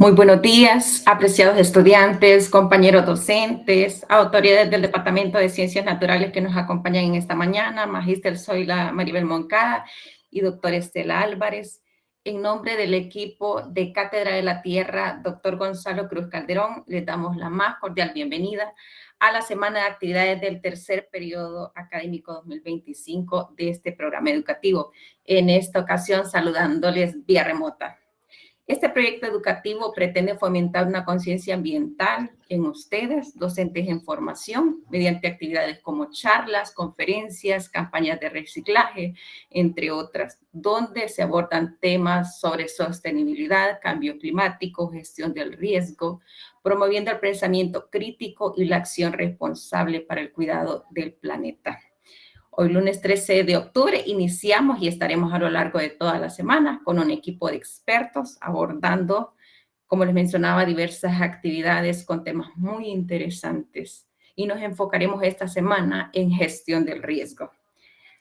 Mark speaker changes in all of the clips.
Speaker 1: Muy buenos días, apreciados estudiantes, compañeros docentes, autoridades del Departamento de Ciencias Naturales que nos acompañan en esta mañana, Magíster Zoila Maribel Moncada y doctor Estela Álvarez. En nombre del equipo de Cátedra de la Tierra, doctor Gonzalo Cruz Calderón, les damos la más cordial bienvenida a la semana de actividades del tercer periodo académico 2025 de este programa educativo. En esta ocasión, saludándoles vía remota. Este proyecto educativo pretende fomentar una conciencia ambiental en ustedes, docentes en formación, mediante actividades como charlas, conferencias, campañas de reciclaje, entre otras, donde se abordan temas sobre sostenibilidad, cambio climático, gestión del riesgo, promoviendo el pensamiento crítico y la acción responsable para el cuidado del planeta. Hoy, lunes 13 de octubre, iniciamos y estaremos a lo largo de toda la semana con un equipo de expertos abordando, como les mencionaba, diversas actividades con temas muy interesantes. Y nos enfocaremos esta semana en gestión del riesgo.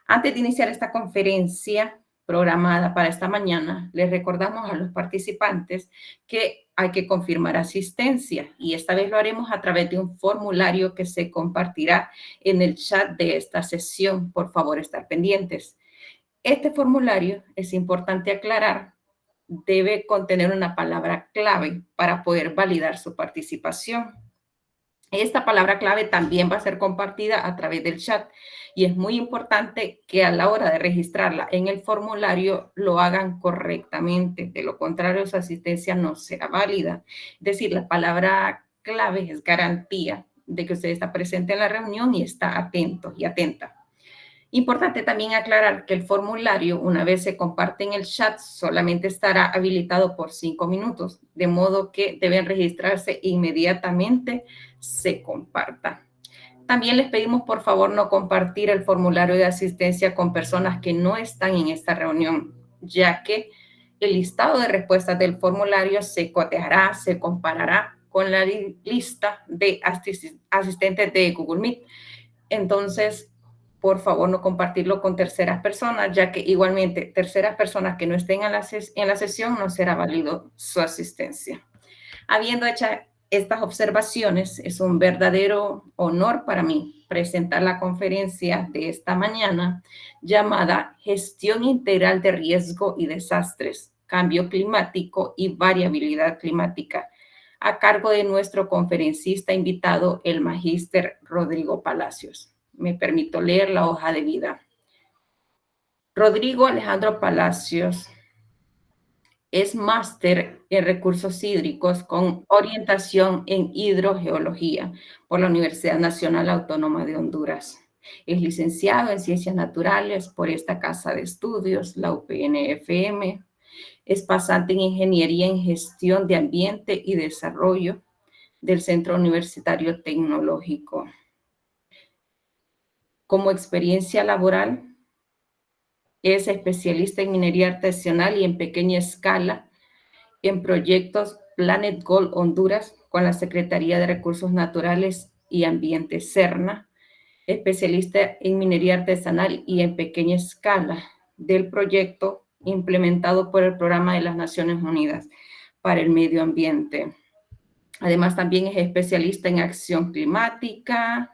Speaker 1: Antes de iniciar esta conferencia programada para esta mañana, les recordamos a los participantes que hay que confirmar asistencia y esta vez lo haremos a través de un formulario que se compartirá en el chat de esta sesión. Por favor, estar pendientes. Este formulario, es importante aclarar, debe contener una palabra clave para poder validar su participación. Esta palabra clave también va a ser compartida a través del chat y es muy importante que a la hora de registrarla en el formulario lo hagan correctamente. De lo contrario, su asistencia no será válida. Es decir, la palabra clave es garantía de que usted está presente en la reunión y está atento y atenta. Importante también aclarar que el formulario, una vez se comparte en el chat, solamente estará habilitado por 5 minutos, de modo que deben registrarse inmediatamente se comparta. También les pedimos, por favor, no compartir el formulario de asistencia con personas que no están en esta reunión, ya que el listado de respuestas del formulario se cotejará, se comparará con la lista de asistentes de Google Meet. Entonces, por favor, no compartirlo con terceras personas, ya que igualmente terceras personas que no estén en la sesión no será válido su asistencia. Habiendo hecho estas observaciones, es un verdadero honor para mí presentar la conferencia de esta mañana llamada Gestión Integral de Riesgo y Desastres, Cambio Climático y Variabilidad Climática, a cargo de nuestro conferencista invitado, el magíster Rodrigo Palacios. Me permito leer la hoja de vida. Rodrigo Alejandro Palacios es máster en recursos hídricos con orientación en hidrogeología por la Universidad Nacional Autónoma de Honduras. Es licenciado en Ciencias Naturales por esta casa de estudios, la UPN-FM. Es pasante en Ingeniería en Gestión de Ambiente y Desarrollo del Centro Universitario Tecnológico. Como experiencia laboral, es especialista en minería artesanal y en pequeña escala en proyectos Planet Gold Honduras con la Secretaría de Recursos Naturales y Ambiente (SERNA), especialista en minería artesanal y en pequeña escala del proyecto implementado por el Programa de las Naciones Unidas para el Medio Ambiente. Además, también es especialista en acción climática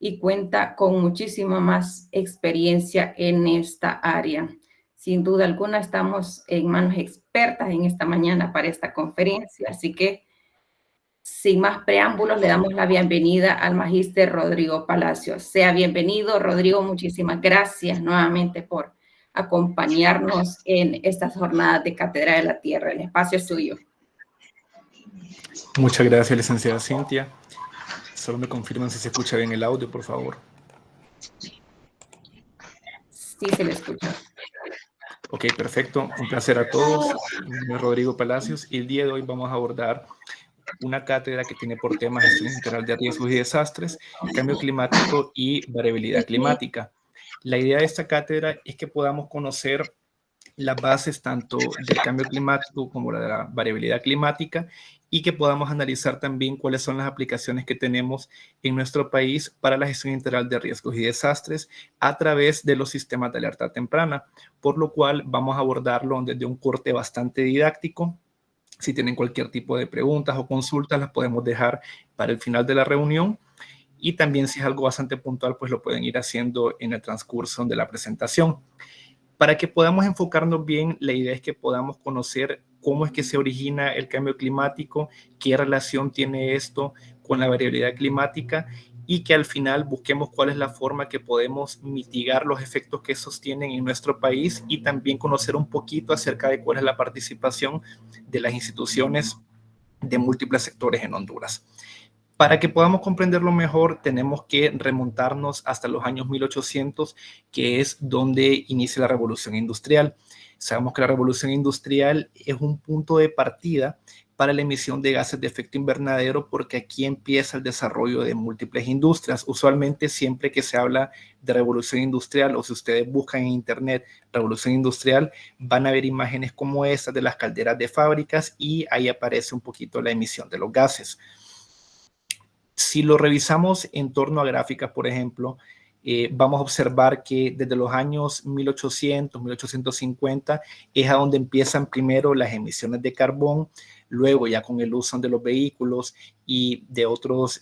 Speaker 1: y cuenta con muchísima más experiencia en esta área. Sin duda alguna, estamos en manos expertas en esta mañana para esta conferencia, así que, sin más preámbulos, le damos la bienvenida al magíster Rodrigo Palacios. Sea bienvenido, Rodrigo, muchísimas gracias nuevamente por acompañarnos en estas jornadas de Cátedra de la Tierra. El espacio es suyo.
Speaker 2: Muchas gracias, licenciada Cintia. Solo me confirman si se escucha bien el audio, por favor.
Speaker 1: Sí, se le escucha.
Speaker 2: Ok, perfecto. Un placer a todos. Mi nombre es Rodrigo Palacios y el día de hoy vamos a abordar una cátedra que tiene por tema Gestión Integral de Riesgos y Desastres, Cambio Climático y Variabilidad Climática. La idea de esta cátedra es que podamos conocer las bases tanto del cambio climático como de la variabilidad climática y que podamos analizar también cuáles son las aplicaciones que tenemos en nuestro país para la gestión integral de riesgos y desastres a través de los sistemas de alerta temprana, por lo cual vamos a abordarlo desde un corte bastante didáctico, Si tienen cualquier tipo de preguntas o consultas, las podemos dejar para el final de la reunión. Y también si es algo bastante puntual, pues lo pueden ir haciendo en el transcurso de la presentación. Para que podamos enfocarnos bien, la idea es que podamos conocer cómo es que se origina el cambio climático, qué relación tiene esto con la variabilidad climática y que al final busquemos cuál es la forma que podemos mitigar los efectos que estos tienen en nuestro país y también conocer un poquito acerca de cuál es la participación de las instituciones de múltiples sectores en Honduras. Para que podamos comprenderlo mejor, tenemos que remontarnos hasta los años 1800, que es donde inicia la revolución industrial. Sabemos que la revolución industrial es un punto de partida para la emisión de gases de efecto invernadero porque aquí empieza el desarrollo de múltiples industrias. Usualmente siempre que se habla de revolución industrial o si ustedes buscan en internet revolución industrial, van a ver imágenes como estas de las calderas de fábricas y ahí aparece un poquito la emisión de los gases. Si lo revisamos en torno a gráficas, por ejemplo, vamos a observar que desde los años 1800, 1850 es a donde empiezan primero las emisiones de carbón, luego ya con el uso de los vehículos y de otros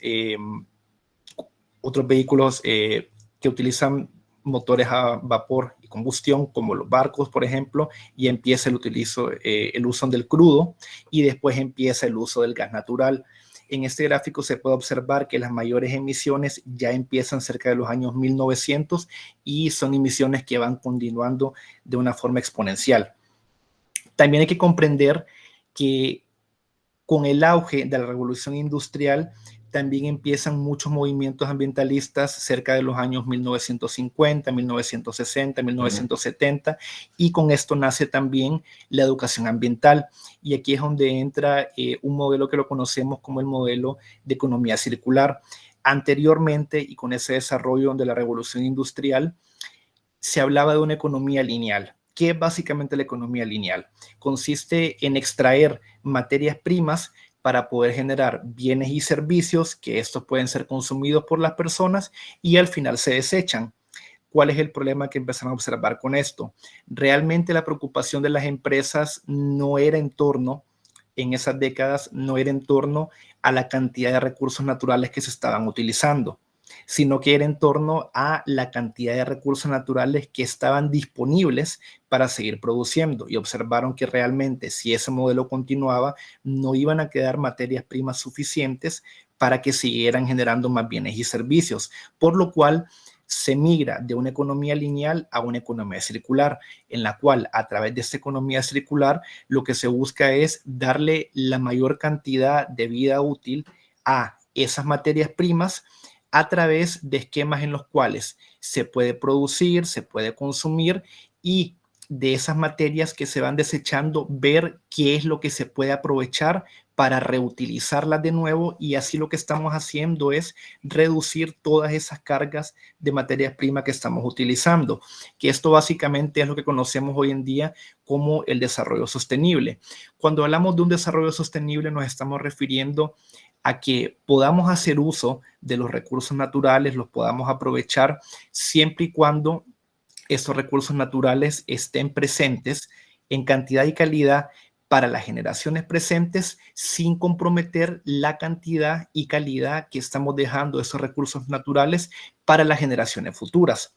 Speaker 2: vehículos que utilizan motores a vapor y combustión, como los barcos, por ejemplo, y empieza el uso del crudo y después empieza el uso del gas natural. En este gráfico se puede observar que las mayores emisiones ya empiezan cerca de los años 1900 y son emisiones que van continuando de una forma exponencial. También hay que comprender que con el auge de la revolución industrial también empiezan muchos movimientos ambientalistas cerca de los años 1950, 1960, 1970 y con esto nace también la educación ambiental y aquí es donde entra un modelo que lo conocemos como el modelo de economía circular. Anteriormente y con ese desarrollo de la revolución industrial se hablaba de una economía lineal. ¿Qué es básicamente la economía lineal? Consiste en extraer materias primas para poder generar bienes y servicios que estos pueden ser consumidos por las personas y al final se desechan. ¿Cuál es el problema que empezamos a observar con esto? Realmente la preocupación de las empresas no era en torno, en esas décadas, no era en torno a la cantidad de recursos naturales que se estaban utilizando, sino que era en torno a la cantidad de recursos naturales que estaban disponibles para seguir produciendo y observaron que realmente si ese modelo continuaba no iban a quedar materias primas suficientes para que siguieran generando más bienes y servicios, por lo cual se migra de una economía lineal a una economía circular, en la cual a través de esta economía circular lo que se busca es darle la mayor cantidad de vida útil a esas materias primas a través de esquemas en los cuales se puede producir, se puede consumir y de esas materias que se van desechando, ver qué es lo que se puede aprovechar para reutilizarlas de nuevo y así lo que estamos haciendo es reducir todas esas cargas de materias primas que estamos utilizando, que esto básicamente es lo que conocemos hoy en día como el desarrollo sostenible. Cuando hablamos de un desarrollo sostenible nos estamos refiriendo a que podamos hacer uso de los recursos naturales, los podamos aprovechar siempre y cuando estos recursos naturales estén presentes en cantidad y calidad para las generaciones presentes sin comprometer la cantidad y calidad que estamos dejando esos recursos naturales para las generaciones futuras.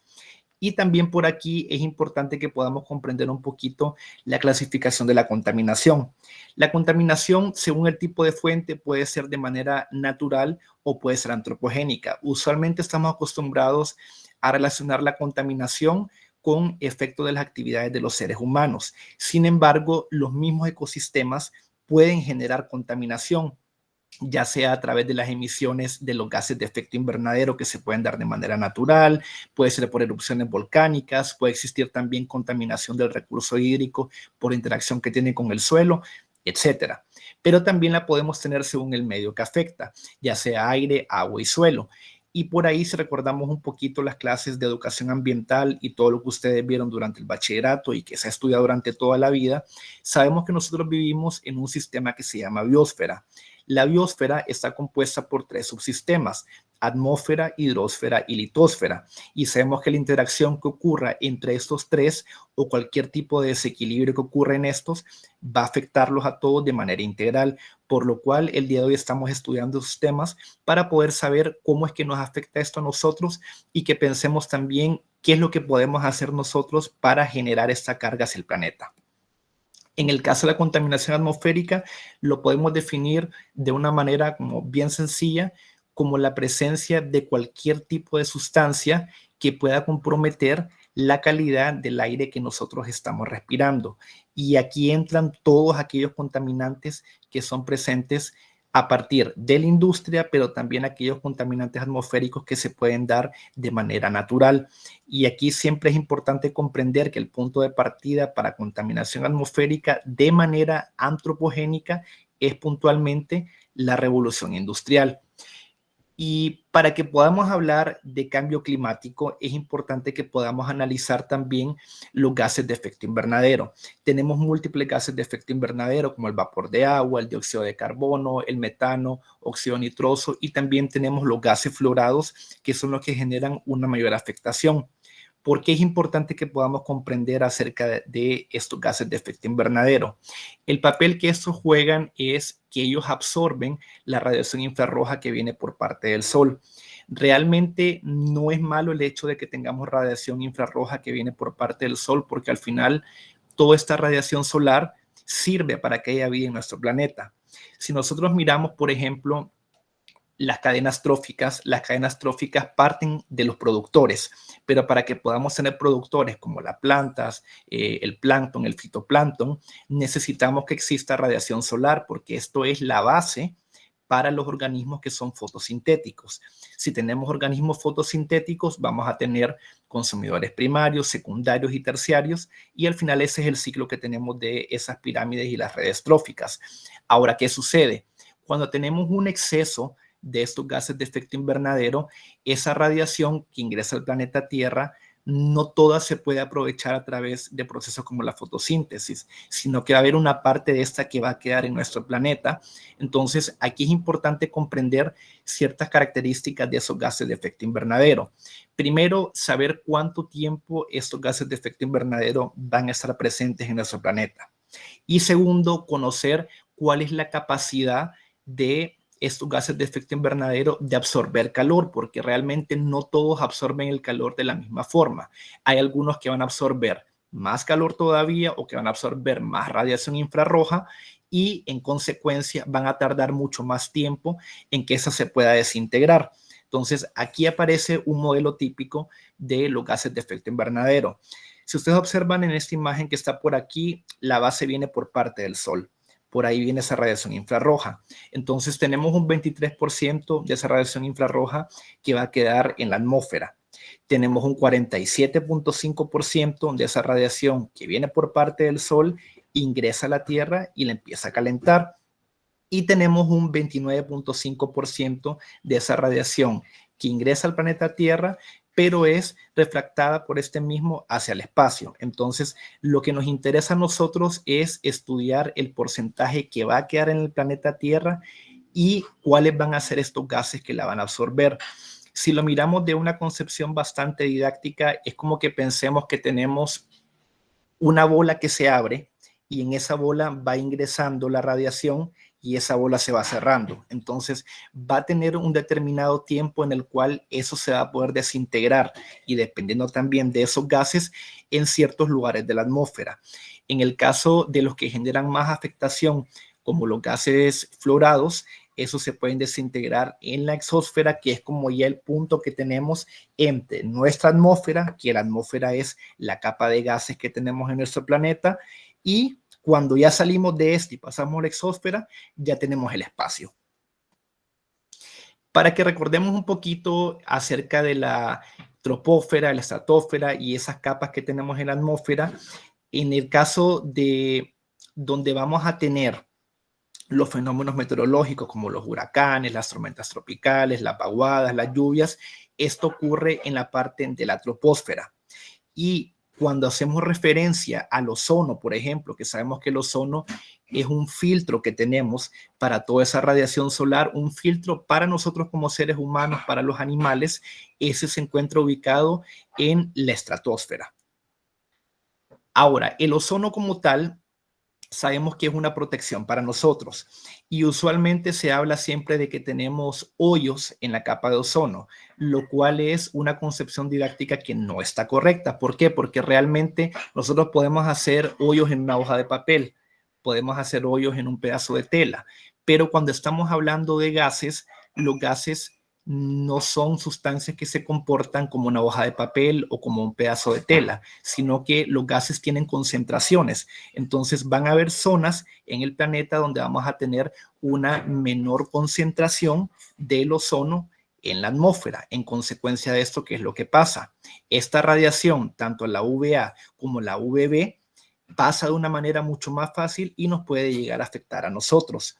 Speaker 2: Y también por aquí es importante que podamos comprender un poquito la clasificación de la contaminación. La contaminación, según el tipo de fuente, puede ser de manera natural o puede ser antropogénica. Usualmente estamos acostumbrados a relacionar la contaminación con efecto de las actividades de los seres humanos. Sin embargo, los mismos ecosistemas pueden generar contaminación, ya sea a través de las emisiones de los gases de efecto invernadero que se pueden dar de manera natural, puede ser por erupciones volcánicas, puede existir también contaminación del recurso hídrico por interacción que tiene con el suelo, etcétera. Pero también la podemos tener según el medio que afecta, ya sea aire, agua y suelo. Y por ahí, si recordamos un poquito las clases de educación ambiental y todo lo que ustedes vieron durante el bachillerato y que se ha estudiado durante toda la vida, sabemos que nosotros vivimos en un sistema que se llama biosfera. La biosfera está compuesta por 3 subsistemas: atmósfera, hidrosfera y litosfera. Y sabemos que la interacción que ocurra entre estos 3 o cualquier tipo de desequilibrio que ocurra en estos va a afectarlos a todos de manera integral, por lo cual el día de hoy estamos estudiando esos temas para poder saber cómo es que nos afecta esto a nosotros y que pensemos también qué es lo que podemos hacer nosotros para generar esta carga hacia el planeta. En el caso de la contaminación atmosférica, lo podemos definir de una manera como bien sencilla, como la presencia de cualquier tipo de sustancia que pueda comprometer la calidad del aire que nosotros estamos respirando. Y aquí entran todos aquellos contaminantes que son presentes a partir de la industria, pero también aquellos contaminantes atmosféricos que se pueden dar de manera natural. Y aquí siempre es importante comprender que el punto de partida para contaminación atmosférica de manera antropogénica es puntualmente la revolución industrial. Y para que podamos hablar de cambio climático, es importante que podamos analizar también los gases de efecto invernadero. Tenemos múltiples gases de efecto invernadero, como el vapor de agua, el dióxido de carbono, el metano, óxido nitroso, y también tenemos los gases fluorados, que son los que generan una mayor afectación. ¿Por qué es importante que podamos comprender acerca de estos gases de efecto invernadero? El papel que estos juegan es que ellos absorben la radiación infrarroja que viene por parte del sol. Realmente no es malo el hecho de que tengamos radiación infrarroja que viene por parte del sol, porque al final toda esta radiación solar sirve para que haya vida en nuestro planeta. Si nosotros miramos, por ejemplo, las cadenas tróficas parten de los productores, pero para que podamos tener productores como las plantas, el plancton, el fitoplancton, necesitamos que exista radiación solar, porque esto es la base para los organismos que son fotosintéticos. Si tenemos organismos fotosintéticos, vamos a tener consumidores primarios, secundarios y terciarios, y al final ese es el ciclo que tenemos de esas pirámides y las redes tróficas. Ahora, ¿qué sucede? Cuando tenemos un exceso de estos gases de efecto invernadero, esa radiación que ingresa al planeta Tierra no toda se puede aprovechar a través de procesos como la fotosíntesis, sino que va a haber una parte de esta que va a quedar en nuestro planeta. Entonces, aquí es importante comprender ciertas características de esos gases de efecto invernadero. Primero, saber cuánto tiempo estos gases de efecto invernadero van a estar presentes en nuestro planeta. Y segundo, conocer cuál es la capacidad de estos gases de efecto invernadero de absorber calor, porque realmente no todos absorben el calor de la misma forma. Hay algunos que van a absorber más calor todavía o que van a absorber más radiación infrarroja y en consecuencia van a tardar mucho más tiempo en que esa se pueda desintegrar. Entonces, aquí aparece un modelo típico de los gases de efecto invernadero. Si ustedes observan en esta imagen que está por aquí, la base viene por parte del sol. Por ahí viene esa radiación infrarroja. Entonces tenemos un 23% de esa radiación infrarroja que va a quedar en la atmósfera. Tenemos un 47.5% de esa radiación que viene por parte del sol, ingresa a la Tierra y la empieza a calentar. Y tenemos un 29.5% de esa radiación que ingresa al planeta Tierra, pero es refractada por este mismo hacia el espacio. Entonces, lo que nos interesa a nosotros es estudiar el porcentaje que va a quedar en el planeta Tierra y cuáles van a ser estos gases que la van a absorber. Si lo miramos de una concepción bastante didáctica, es como que pensemos que tenemos una bola que se abre y en esa bola va ingresando la radiación y esa bola se va cerrando. Entonces va a tener un determinado tiempo en el cual eso se va a poder desintegrar y dependiendo también de esos gases en ciertos lugares de la atmósfera. En el caso de los que generan más afectación, como los gases fluorados, esos se pueden desintegrar en la exósfera, que es como ya el punto que tenemos entre nuestra atmósfera, que la atmósfera es la capa de gases que tenemos en nuestro planeta, y cuando ya salimos de este y pasamos a la exósfera, ya tenemos el espacio. Para que recordemos un poquito acerca de la troposfera, la estratosfera y esas capas que tenemos en la atmósfera, en el caso de donde vamos a tener los fenómenos meteorológicos como los huracanes, las tormentas tropicales, las vaguadas, las lluvias, esto ocurre en la parte de la troposfera. Y cuando hacemos referencia al ozono, por ejemplo, que sabemos que el ozono es un filtro que tenemos para toda esa radiación solar, un filtro para nosotros como seres humanos, para los animales, ese se encuentra ubicado en la estratosfera. Ahora, el ozono como tal, sabemos que es una protección para nosotros y usualmente se habla siempre de que tenemos hoyos en la capa de ozono, lo cual es una concepción didáctica que no está correcta. ¿Por qué? Porque realmente nosotros podemos hacer hoyos en una hoja de papel, podemos hacer hoyos en un pedazo de tela, pero cuando estamos hablando de gases, los gases no son sustancias que se comportan como una hoja de papel o como un pedazo de tela, sino que los gases tienen concentraciones. Entonces van a haber zonas en el planeta donde vamos a tener una menor concentración del ozono en la atmósfera. En consecuencia de esto, ¿qué es lo que pasa? Esta radiación, tanto la UVA como la UVB, pasa de una manera mucho más fácil y nos puede llegar a afectar a nosotros.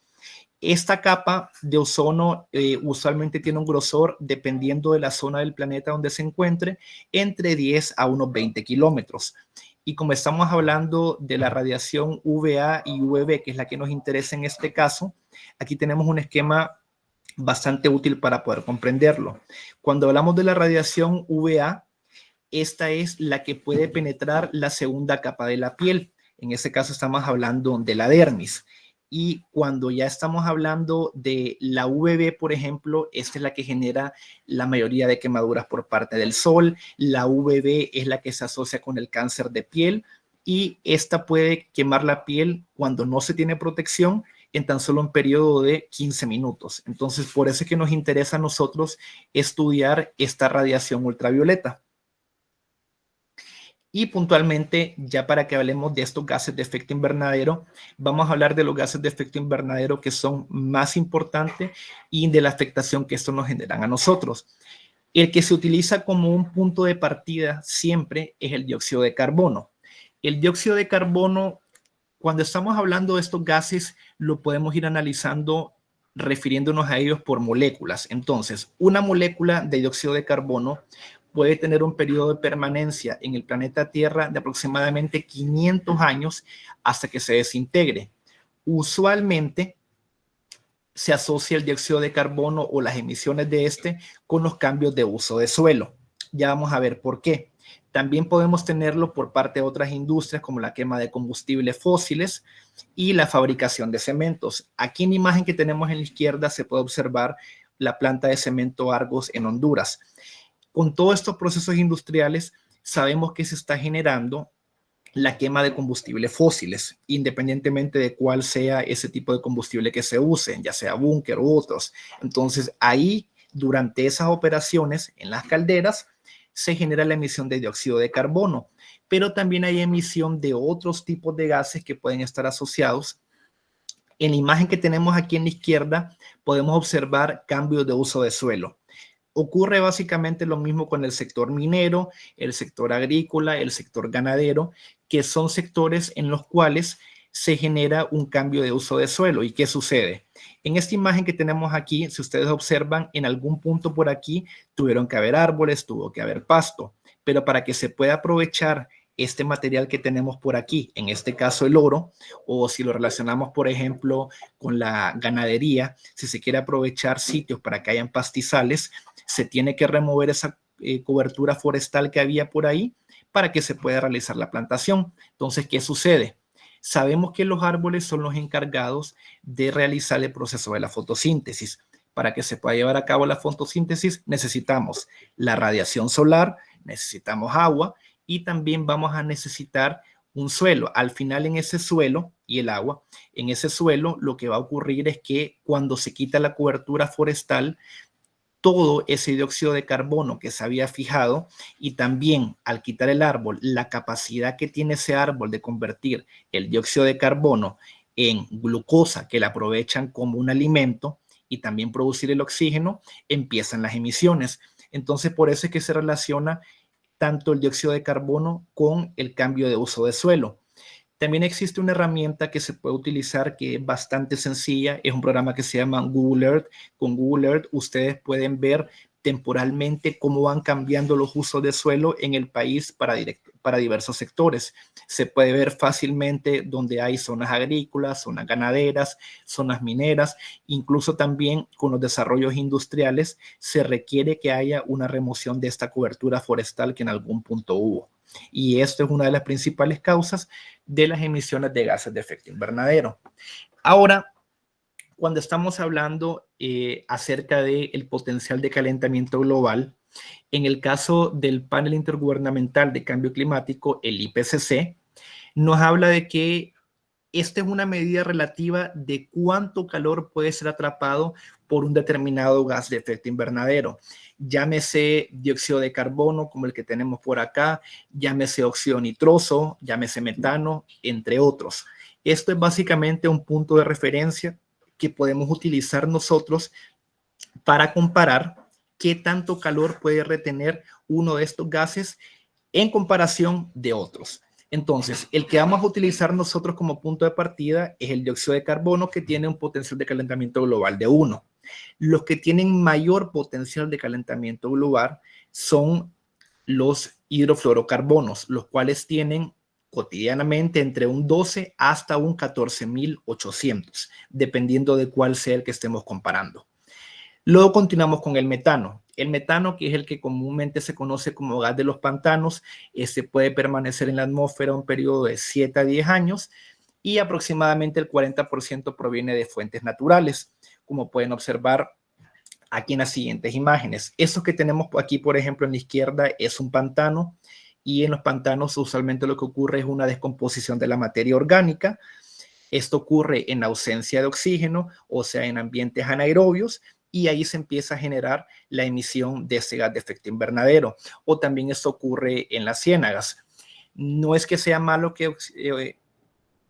Speaker 2: Esta capa de ozono usualmente tiene un grosor, dependiendo de la zona del planeta donde se encuentre, entre 10 a unos 20 kilómetros. Y como estamos hablando de la radiación UVA y UVB, que es la que nos interesa en este caso, aquí tenemos un esquema bastante útil para poder comprenderlo. Cuando hablamos de la radiación UVA, esta es la que puede penetrar la segunda capa de la piel. En ese caso estamos hablando de la dermis. Y cuando ya estamos hablando de la UVB, por ejemplo, esta es la que genera la mayoría de quemaduras por parte del sol. La UVB es la que se asocia con el cáncer de piel y esta puede quemar la piel cuando no se tiene protección en tan solo un periodo de 15 minutos. Entonces, por eso es que nos interesa a nosotros estudiar esta radiación ultravioleta. Y puntualmente, ya para que hablemos de estos gases de efecto invernadero, vamos a hablar de los gases de efecto invernadero que son más importantes y de la afectación que estos nos generan a nosotros. El que se utiliza como un punto de partida siempre es el dióxido de carbono. El dióxido de carbono, cuando estamos hablando de estos gases, lo podemos ir analizando refiriéndonos a ellos por moléculas. Entonces, una molécula de dióxido de carbono puede tener un periodo de permanencia en el planeta Tierra de aproximadamente 500 años hasta que se desintegre. Usualmente se asocia el dióxido de carbono o las emisiones de este con los cambios de uso de suelo. Ya vamos a ver por qué. También podemos tenerlo por parte de otras industrias como la quema de combustibles fósiles y la fabricación de cementos. Aquí en la imagen que tenemos en la izquierda se puede observar la planta de cemento Argos en Honduras. Con todos estos procesos industriales sabemos que se está generando la quema de combustibles fósiles, independientemente de cuál sea ese tipo de combustible que se use, ya sea búnker u otros. Entonces, ahí, durante esas operaciones en las calderas, se genera la emisión de dióxido de carbono, pero también hay emisión de otros tipos de gases que pueden estar asociados. En la imagen que tenemos aquí en la izquierda, podemos observar cambios de uso de suelo. Ocurre básicamente lo mismo con el sector minero, el sector agrícola, el sector ganadero, que son sectores en los cuales se genera un cambio de uso de suelo. ¿Y qué sucede? En esta imagen que tenemos aquí, si ustedes observan, en algún punto por aquí tuvieron que haber árboles, tuvo que haber pasto, pero para que se pueda aprovechar este material que tenemos por aquí, en este caso el oro, o si lo relacionamos, por ejemplo, con la ganadería, si se quiere aprovechar sitios para que hayan pastizales, se tiene que remover esa cobertura forestal que había por ahí para que se pueda realizar la plantación. Entonces, ¿qué sucede? Sabemos que los árboles son los encargados de realizar el proceso de la fotosíntesis. Para que se pueda llevar a cabo la fotosíntesis necesitamos la radiación solar, necesitamos agua y también vamos a necesitar un suelo. Al final en ese suelo y el agua, en ese suelo lo que va a ocurrir es que cuando se quita la cobertura forestal, todo ese dióxido de carbono que se había fijado y también al quitar el árbol, la capacidad que tiene ese árbol de convertir el dióxido de carbono en glucosa que la aprovechan como un alimento y también producir el oxígeno, empiezan las emisiones. Entonces, por eso es que se relaciona tanto el dióxido de carbono con el cambio de uso de suelo. También existe una herramienta que se puede utilizar que es bastante sencilla. Es un programa que se llama Google Earth. Con Google Earth ustedes pueden ver temporalmente cómo van cambiando los usos de suelo en el país para diversos sectores. Se puede ver fácilmente donde hay zonas agrícolas, zonas ganaderas, zonas mineras, incluso también con los desarrollos industriales se requiere que haya una remoción de esta cobertura forestal que en algún punto hubo. Y esto es una de las principales causas de las emisiones de gases de efecto invernadero. Ahora, cuando estamos hablando acerca del potencial de calentamiento global, en el caso del Panel Intergubernamental de Cambio Climático, el IPCC, nos habla de que esta es una medida relativa de cuánto calor puede ser atrapado por un determinado gas de efecto invernadero. Llámese dióxido de carbono, como el que tenemos por acá, llámese óxido nitroso, llámese metano, entre otros. Esto es básicamente un punto de referencia que podemos utilizar nosotros para comparar qué tanto calor puede retener uno de estos gases en comparación de otros. Entonces, el que vamos a utilizar nosotros como punto de partida es el dióxido de carbono, que tiene un potencial de calentamiento global de 1. Los que tienen mayor potencial de calentamiento global son los hidrofluorocarbonos, los cuales tienen cotidianamente entre un 12 hasta un 14.800, dependiendo de cuál sea el que estemos comparando. Luego continuamos con el metano. El metano, que es el que comúnmente se conoce como gas de los pantanos, puede permanecer en la atmósfera un periodo de 7 a 10 años y aproximadamente el 40% proviene de fuentes naturales, como pueden observar aquí en las siguientes imágenes. Eso que tenemos aquí, por ejemplo, en la izquierda es un pantano, y en los pantanos usualmente lo que ocurre es una descomposición de la materia orgánica. Esto ocurre en ausencia de oxígeno, o sea, en ambientes anaerobios, y ahí se empieza a generar la emisión de ese gas de efecto invernadero. O también esto ocurre en las ciénagas. No es que sea malo que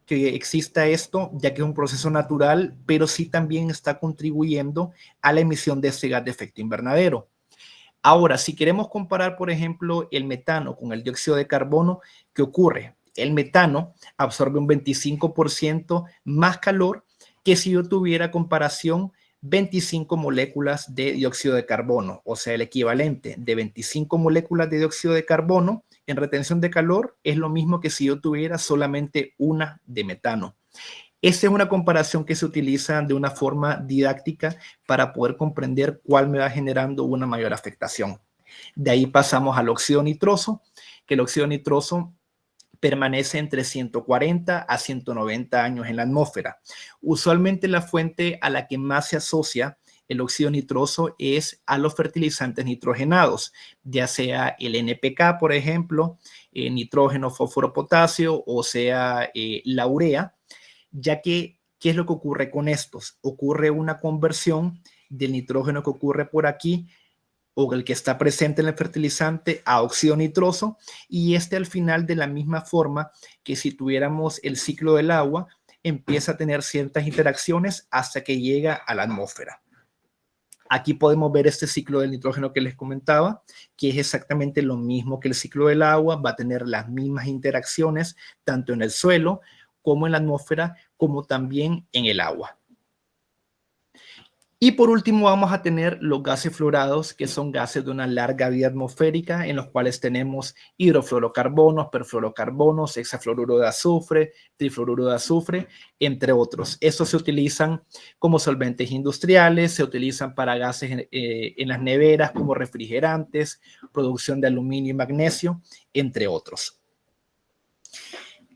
Speaker 2: exista esto, ya que es un proceso natural, pero sí también está contribuyendo a la emisión de ese gas de efecto invernadero. Ahora, si queremos comparar, por ejemplo, el metano con el dióxido de carbono, ¿qué ocurre? El metano absorbe un 25% más calor que si yo tuviera comparación 25 moléculas de dióxido de carbono, o sea, el equivalente de 25 moléculas de dióxido de carbono en retención de calor es lo mismo que si yo tuviera solamente una de metano. Esa es una comparación que se utiliza de una forma didáctica para poder comprender cuál me va generando una mayor afectación. De ahí pasamos al óxido nitroso, que el óxido nitroso permanece entre 140 a 190 años en la atmósfera. Usualmente la fuente a la que más se asocia el óxido nitroso es a los fertilizantes nitrogenados, ya sea el NPK, por ejemplo, nitrógeno, fósforo, potasio, o sea, la urea, ya que, ¿qué es lo que ocurre con estos? Ocurre una conversión del nitrógeno que ocurre por aquí, o el que está presente en el fertilizante, a óxido nitroso, y al final, de la misma forma que si tuviéramos el ciclo del agua, empieza a tener ciertas interacciones hasta que llega a la atmósfera. Aquí podemos ver este ciclo del nitrógeno que les comentaba, que es exactamente lo mismo que el ciclo del agua, va a tener las mismas interacciones tanto en el suelo como en la atmósfera, como también en el agua. Y por último vamos a tener los gases fluorados, que son gases de una larga vida atmosférica, en los cuales tenemos hidrofluorocarbonos, perfluorocarbonos, hexafluoruro de azufre, trifluoruro de azufre, entre otros. Estos se utilizan como solventes industriales, se utilizan para gases en las neveras como refrigerantes, producción de aluminio y magnesio, entre otros.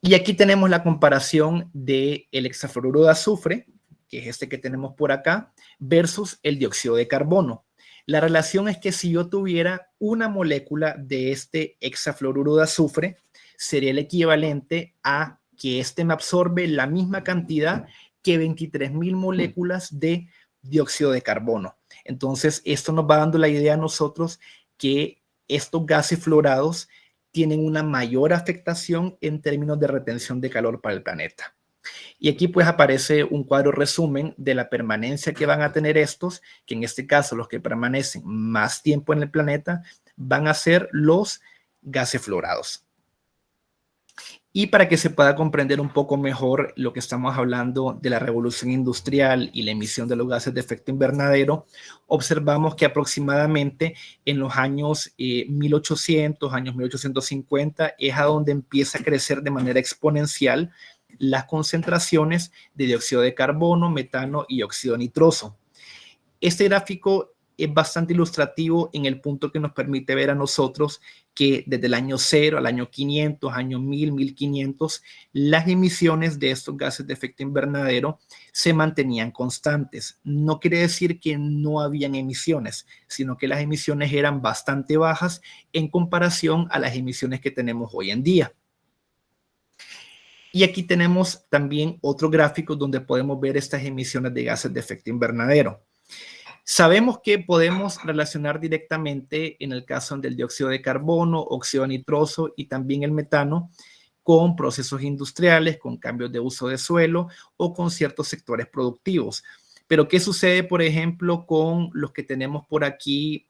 Speaker 2: Y aquí tenemos la comparación del hexafluoruro de azufre, que es este que tenemos por acá, versus el dióxido de carbono. La relación es que si yo tuviera una molécula de este hexafluoruro de azufre, sería el equivalente a que me absorbe la misma cantidad que 23.000 moléculas de dióxido de carbono. Entonces, esto nos va dando la idea a nosotros que estos gases fluorados tienen una mayor afectación en términos de retención de calor para el planeta. Y aquí pues aparece un cuadro resumen de la permanencia que van a tener estos, que en este caso los que permanecen más tiempo en el planeta van a ser los gases fluorados. Y para que se pueda comprender un poco mejor lo que estamos hablando de la revolución industrial y la emisión de los gases de efecto invernadero, observamos que aproximadamente en los años 1800, años 1850, es a donde empieza a crecer de manera exponencial las concentraciones de dióxido de carbono, metano y óxido nitroso. Este gráfico es bastante ilustrativo en el punto que nos permite ver a nosotros que desde el año 0 al año 500, año 1000, 1500, las emisiones de estos gases de efecto invernadero se mantenían constantes. No quiere decir que no habían emisiones, sino que las emisiones eran bastante bajas en comparación a las emisiones que tenemos hoy en día. Y aquí tenemos también otro gráfico donde podemos ver estas emisiones de gases de efecto invernadero. Sabemos que podemos relacionar directamente, en el caso del dióxido de carbono, óxido nitroso y también el metano, con procesos industriales, con cambios de uso de suelo o con ciertos sectores productivos. Pero ¿qué sucede, por ejemplo, con los que tenemos por aquí,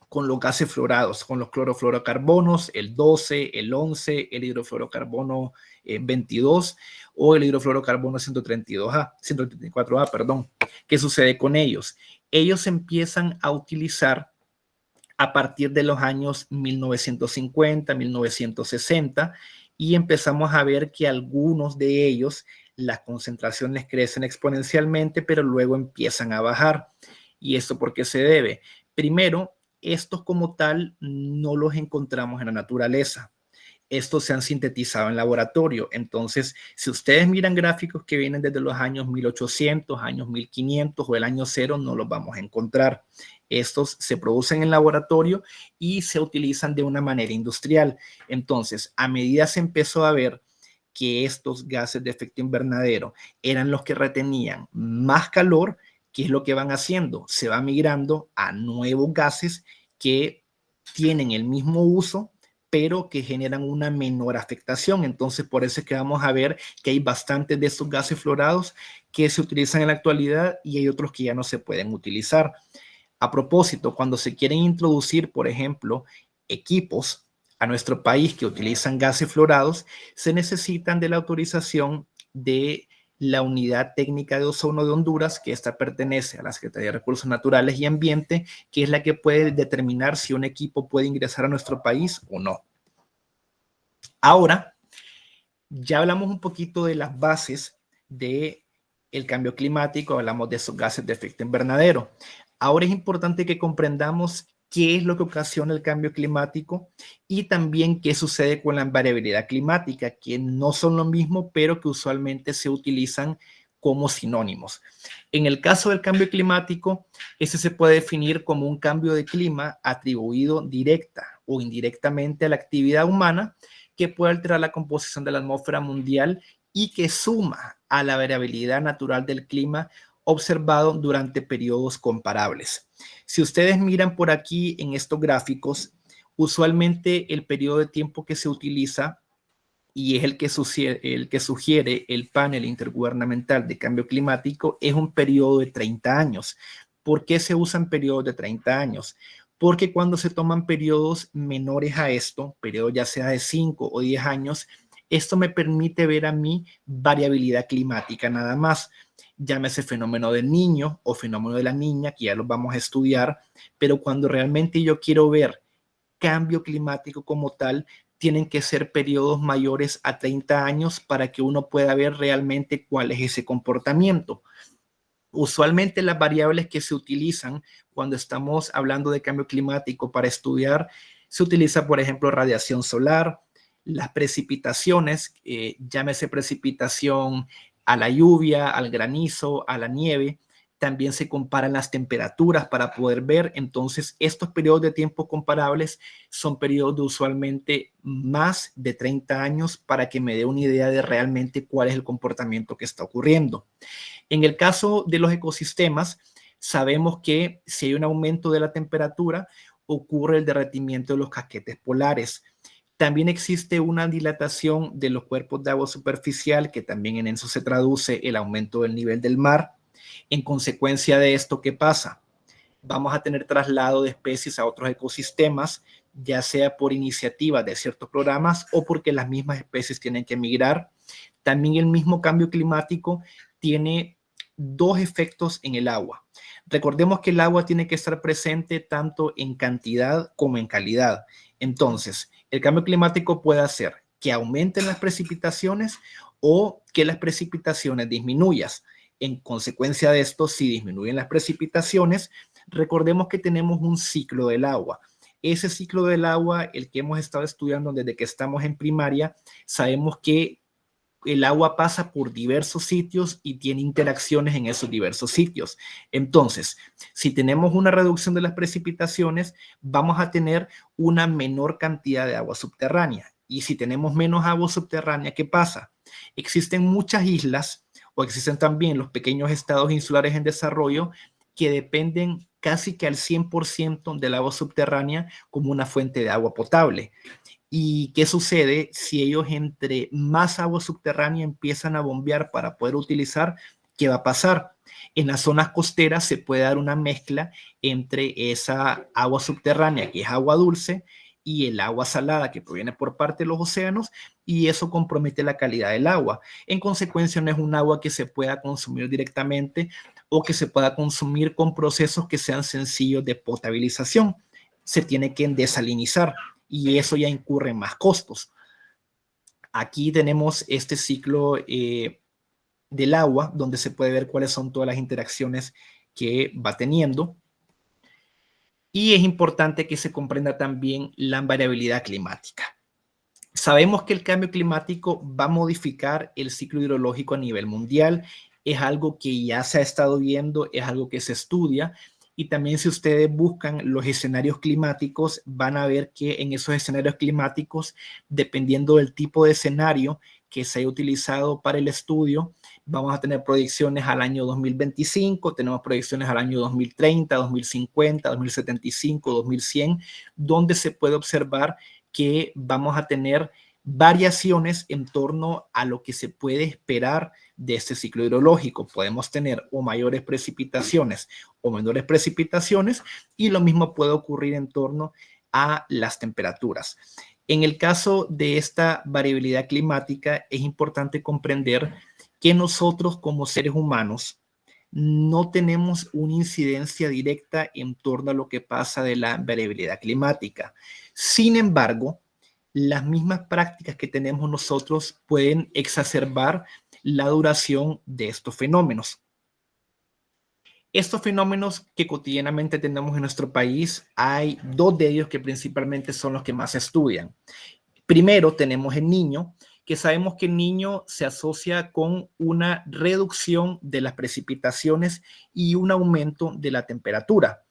Speaker 2: con los gases fluorados, con los clorofluorocarbonos, el 12, el 11, el hidrofluorocarbono 22 o el hidrofluorocarbono 134A, perdón? ¿Qué sucede con ellos? Ellos empiezan a utilizar a partir de los años 1950, 1960, y empezamos a ver que algunos de ellos, las concentraciones crecen exponencialmente, pero luego empiezan a bajar. ¿Y esto por qué se debe? Primero, estos como tal no los encontramos en la naturaleza. Estos se han sintetizado en laboratorio. Entonces, si ustedes miran gráficos que vienen desde los años 1800, años 1500 o el año 0, no los vamos a encontrar. Estos se producen en laboratorio y se utilizan de una manera industrial. Entonces, a medida se empezó a ver que estos gases de efecto invernadero eran los que retenían más calor, ¿qué es lo que van haciendo? Se va migrando a nuevos gases que tienen el mismo uso, pero que generan una menor afectación. Entonces, por eso es que vamos a ver que hay bastantes de estos gases fluorados que se utilizan en la actualidad y hay otros que ya no se pueden utilizar. A propósito, cuando se quieren introducir, por ejemplo, equipos a nuestro país que utilizan gases fluorados, se necesitan de la autorización de la Unidad Técnica de Ozono de Honduras, que esta pertenece a la Secretaría de Recursos Naturales y Ambiente, que es la que puede determinar si un equipo puede ingresar a nuestro país o no. Ahora, ya hablamos un poquito de las bases del cambio climático, hablamos de esos gases de efecto invernadero. Ahora es importante que comprendamos qué es lo que ocasiona el cambio climático y también qué sucede con la variabilidad climática, que no son lo mismo, pero que usualmente se utilizan como sinónimos. En el caso del cambio climático, ese se puede definir como un cambio de clima atribuido directa o indirectamente a la actividad humana que puede alterar la composición de la atmósfera mundial y que suma a la variabilidad natural del clima observado durante periodos comparables. Si ustedes miran por aquí en estos gráficos, usualmente el periodo de tiempo que se utiliza y es el que sugiere el panel intergubernamental de cambio climático es un periodo de 30 años. ¿Por qué se usan periodos de 30 años? Porque cuando se toman periodos menores a esto, periodos ya sea de 5 o 10 años, esto me permite ver a mí variabilidad climática nada más. Llámese fenómeno del niño o fenómeno de la niña, que ya los vamos a estudiar, pero cuando realmente yo quiero ver cambio climático como tal, tienen que ser periodos mayores a 30 años para que uno pueda ver realmente cuál es ese comportamiento. Usualmente las variables que se utilizan cuando estamos hablando de cambio climático para estudiar, se utiliza, por ejemplo, radiación solar, las precipitaciones, llámese precipitación a la lluvia, al granizo, a la nieve. También se comparan las temperaturas para poder ver. Entonces, estos periodos de tiempo comparables son periodos de usualmente más de 30 años para que me dé una idea de realmente cuál es el comportamiento que está ocurriendo. En el caso de los ecosistemas, sabemos que si hay un aumento de la temperatura, ocurre el derretimiento de los casquetes polares. También existe una dilatación de los cuerpos de agua superficial, que también en eso se traduce el aumento del nivel del mar. En consecuencia de esto, ¿qué pasa? Vamos a tener traslado de especies a otros ecosistemas,
Speaker 3: ya sea por iniciativa de ciertos programas o porque las mismas especies tienen que migrar. También el mismo cambio climático tiene dos efectos en el agua. Recordemos que el agua tiene que estar presente tanto en cantidad como en calidad. Entonces, el cambio climático puede hacer que aumenten las precipitaciones o que las precipitaciones disminuyan. En consecuencia de esto, si disminuyen las precipitaciones, recordemos que tenemos un ciclo del agua. Ese ciclo del agua, el que hemos estado estudiando desde que estamos en primaria, sabemos que el agua pasa por diversos sitios y tiene interacciones en esos diversos sitios. Entonces, si tenemos una reducción de las precipitaciones, vamos a tener una menor cantidad de agua subterránea. Y si tenemos menos agua subterránea, ¿qué pasa? Existen muchas islas o existen también los pequeños estados insulares en desarrollo que dependen casi que al 100% del agua subterránea como una fuente de agua potable. ¿Y qué sucede si ellos entre más agua subterránea empiezan a bombear para poder utilizar? ¿Qué va a pasar? En las zonas costeras se puede dar una mezcla entre esa agua subterránea, que es agua dulce, y el agua salada que proviene por parte de los océanos, y eso compromete la calidad del agua. En consecuencia, no es un agua que se pueda consumir directamente o que se pueda consumir con procesos que sean sencillos de potabilización. Se tiene que desalinizar y eso ya incurre en más costos. Aquí tenemos este ciclo del agua, donde se puede ver cuáles son todas las interacciones que va teniendo. Y es importante que se comprenda también la variabilidad climática. Sabemos que el cambio climático va a modificar el ciclo hidrológico a nivel mundial. Es algo que ya se ha estado viendo, es algo que se estudia. Y también si ustedes buscan los escenarios climáticos, van a ver que en esos escenarios climáticos, dependiendo del tipo de escenario que se haya utilizado para el estudio, vamos a tener proyecciones al año 2025, tenemos proyecciones al año 2030, 2050, 2075, 2100, donde se puede observar que vamos a tener variaciones en torno a lo que se puede esperar de este ciclo hidrológico. Podemos tener o mayores precipitaciones o menores precipitaciones, y lo mismo puede ocurrir en torno a las temperaturas. En el caso de esta variabilidad climática, es importante comprender que nosotros como seres humanos no tenemos una incidencia directa en torno a lo que pasa de la variabilidad climática. Sin embargo, las mismas prácticas que tenemos nosotros pueden exacerbar la duración de estos fenómenos. Estos fenómenos que cotidianamente tenemos en nuestro país, hay dos de ellos que principalmente son los que más se estudian. Primero tenemos el Niño, que sabemos que el Niño se asocia con una reducción de las precipitaciones y un aumento de la temperatura.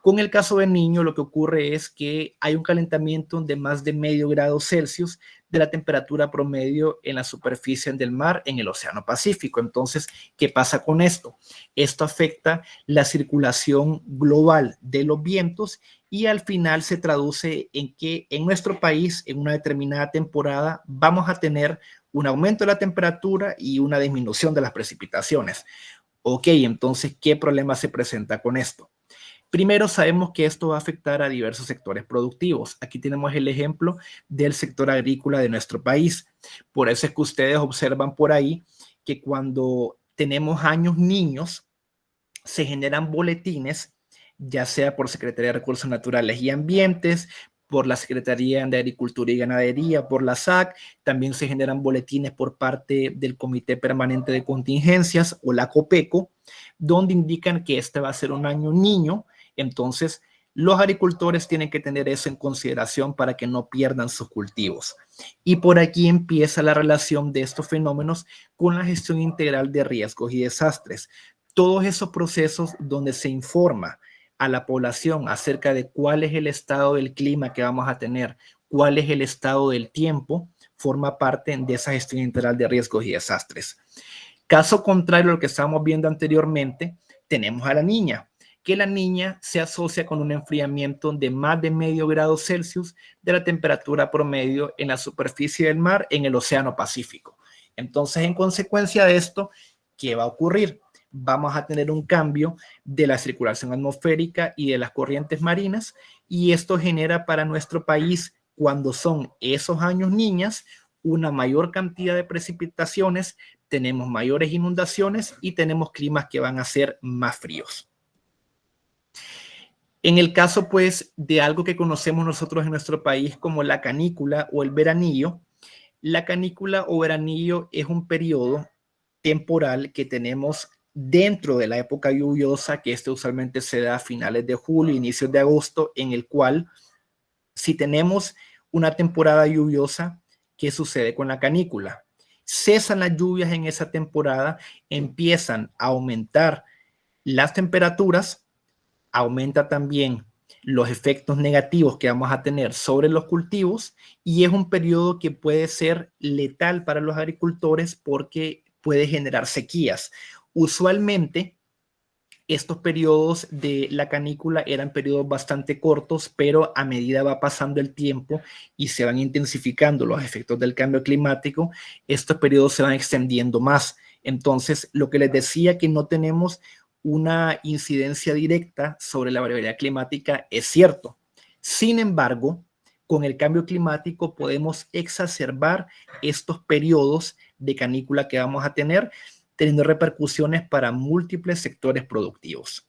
Speaker 3: Con el caso del Niño, lo que ocurre es que hay un calentamiento de más de medio grado Celsius de la temperatura promedio en la superficie del mar en el Océano Pacífico. Entonces, ¿qué pasa con esto? Esto afecta la circulación global de los vientos y al final se traduce en que en nuestro país, en una determinada temporada, vamos a tener un aumento de la temperatura y una disminución de las precipitaciones. Ok, entonces, ¿qué problema se presenta con esto? Primero, sabemos que esto va a afectar a diversos sectores productivos. Aquí tenemos el ejemplo del sector agrícola de nuestro país. Por eso es que ustedes observan por ahí que cuando tenemos años niños, se generan boletines, ya sea por Secretaría de Recursos Naturales y Ambientes, por la Secretaría de Agricultura y Ganadería, por la SAC, también se generan boletines por parte del Comité Permanente de Contingencias o la COPECO, donde indican que este va a ser un año niño. Entonces, los agricultores tienen que tener eso en consideración para que no pierdan sus cultivos. Y por aquí empieza la relación de estos fenómenos con la gestión integral de riesgos y desastres. Todos esos procesos donde se informa a la población acerca de cuál es el estado del clima que vamos a tener, cuál es el estado del tiempo, forma parte de esa gestión integral de riesgos y desastres. Caso contrario a lo que estábamos viendo anteriormente, tenemos a la niña, que la niña se asocia con un enfriamiento de más de medio grado Celsius de la temperatura promedio en la superficie del mar en el Océano Pacífico. Entonces, en consecuencia de esto, ¿qué va a ocurrir? vamos a tener un cambio de la circulación atmosférica y de las corrientes marinas, y esto genera para nuestro país, cuando son esos años niñas, una mayor cantidad de precipitaciones, tenemos mayores inundaciones y tenemos climas que van a ser más fríos. En el caso, pues, de algo que conocemos nosotros en nuestro país como la canícula o el veranillo, la canícula o veranillo es un periodo temporal que tenemos dentro de la época lluviosa, que usualmente se da a finales de julio, inicios de agosto, en el cual, si tenemos una temporada lluviosa, ¿qué sucede con la canícula? Cesan las lluvias en esa temporada, empiezan a aumentar las temperaturas, aumenta también los efectos negativos que vamos a tener sobre los cultivos, y es un periodo que puede ser letal para los agricultores porque puede generar sequías. Usualmente, estos periodos de la canícula eran periodos bastante cortos, pero a medida va pasando el tiempo y se van intensificando los efectos del cambio climático, estos periodos se van extendiendo más. Entonces, lo que les decía, que no tenemos una incidencia directa sobre la variabilidad climática, es cierto. Sin embargo, con el cambio climático podemos exacerbar estos periodos de canícula que vamos a tener, teniendo repercusiones para múltiples sectores productivos.